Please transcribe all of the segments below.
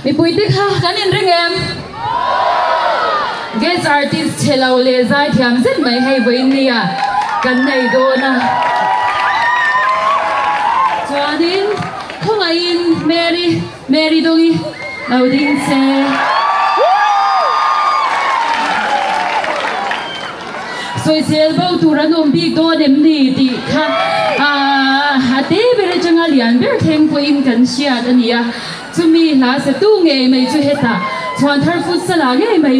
mi puitik ha kanin ring em guest artist hello le zai thiam zet mai hei voin nia kan nei do na chuanin khongain Mary dongi nauding se soi sel bau turanom bi do dem ni ti kha ate bere changa lian ber theng ko in kan sia ania chumi la se tu nge mai chu heta chuan thar fut sala nge mai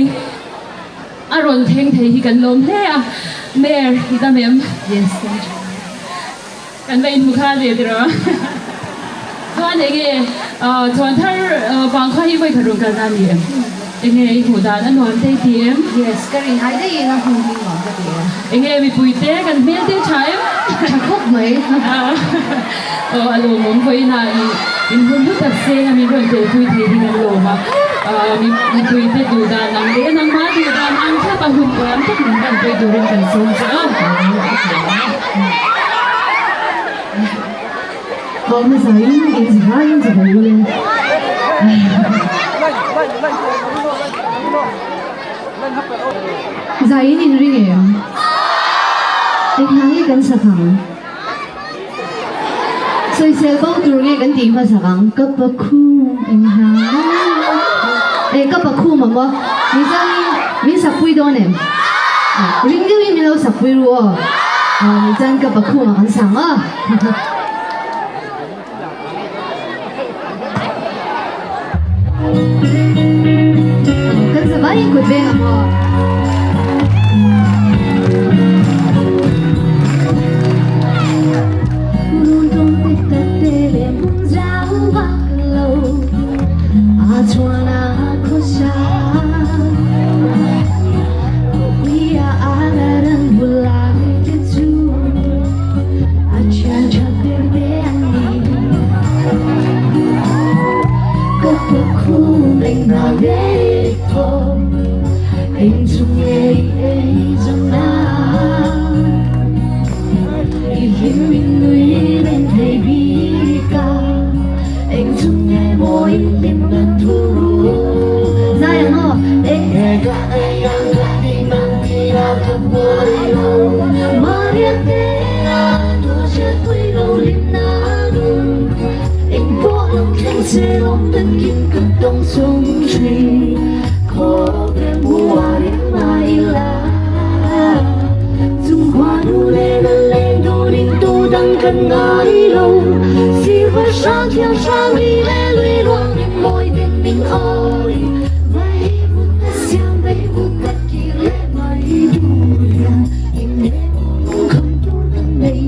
aron theng thei hi kan lom hle a mer hi da mem yes kan vein mu kha le dro chuan ege chuan thar bang kha hi voi tharung kan ani enge hu da na non te tiem yes kari hai dai na hung hing ngom ka ti enge mi puite kan mel te chaim khóc mấy alo mong voi na in hun lu ta se na mi ron te pui the di kan lo ma mi puite du da nang le nang ma du da nang kha pa hun ko am tak nang kan pui du rin kan som sa Còn bây giờ is right to the will. Zain in ring em. Anh nói gần sa khang. Soi sel bao tur nghe gần tiếng mà sa khang. Cấp bậc khu anh nói. Cấp bậc khu mà mo. Mình sa pui đó nè. Ring cái mình đâu sa pui luôn. Mình chân cấp bậc khu mà anh sang à. Kan sabay ko din mo. Rundong tekatele munjau baklo Achuana kosha Kuya alaran bulay ketu Acha jagde ani Kapakung anh nào để thôi anh chung nghe anh chung na Ilin min nuôi bên thầy bi ca anh chung nghe môi lim gần thu ra em hả để cả anh đang đi mang đi ra thăm vui lâu mà biết thế tôi chưa quay lâu lên na anh có lòng khen sẽ lòng tân kim cực đông sông trì có em mua đến mai là dùng hoa đu lên lên đu đinh tu đăng cần ngái lâu si với sáng theo sáng đi lê lùi loang đến môi đến mình ơi vây vút ta xiang vây vút ta kỳ lệ mây đuôi em nè không tu đăng đầy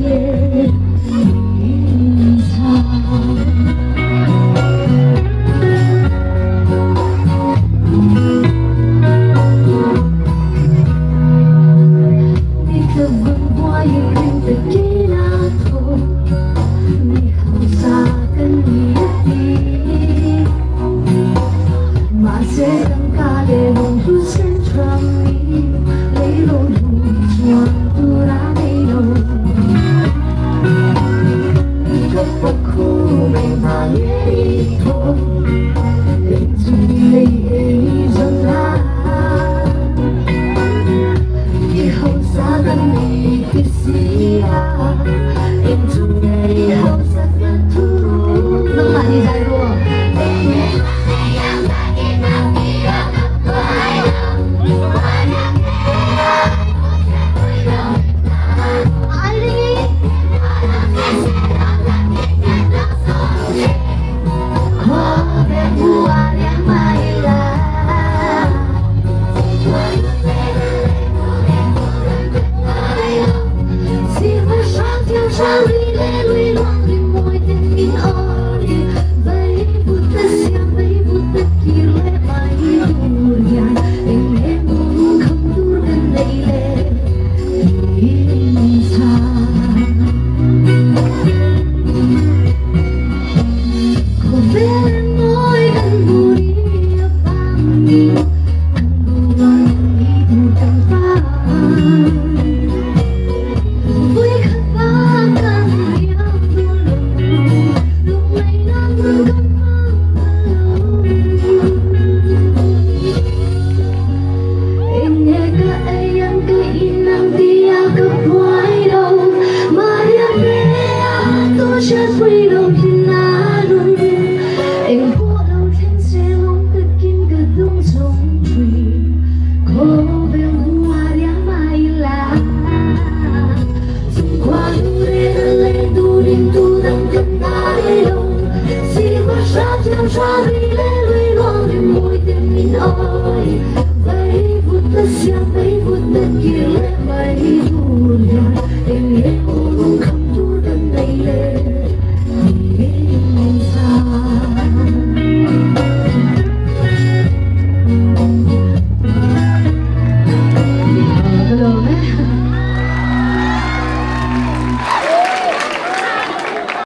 cha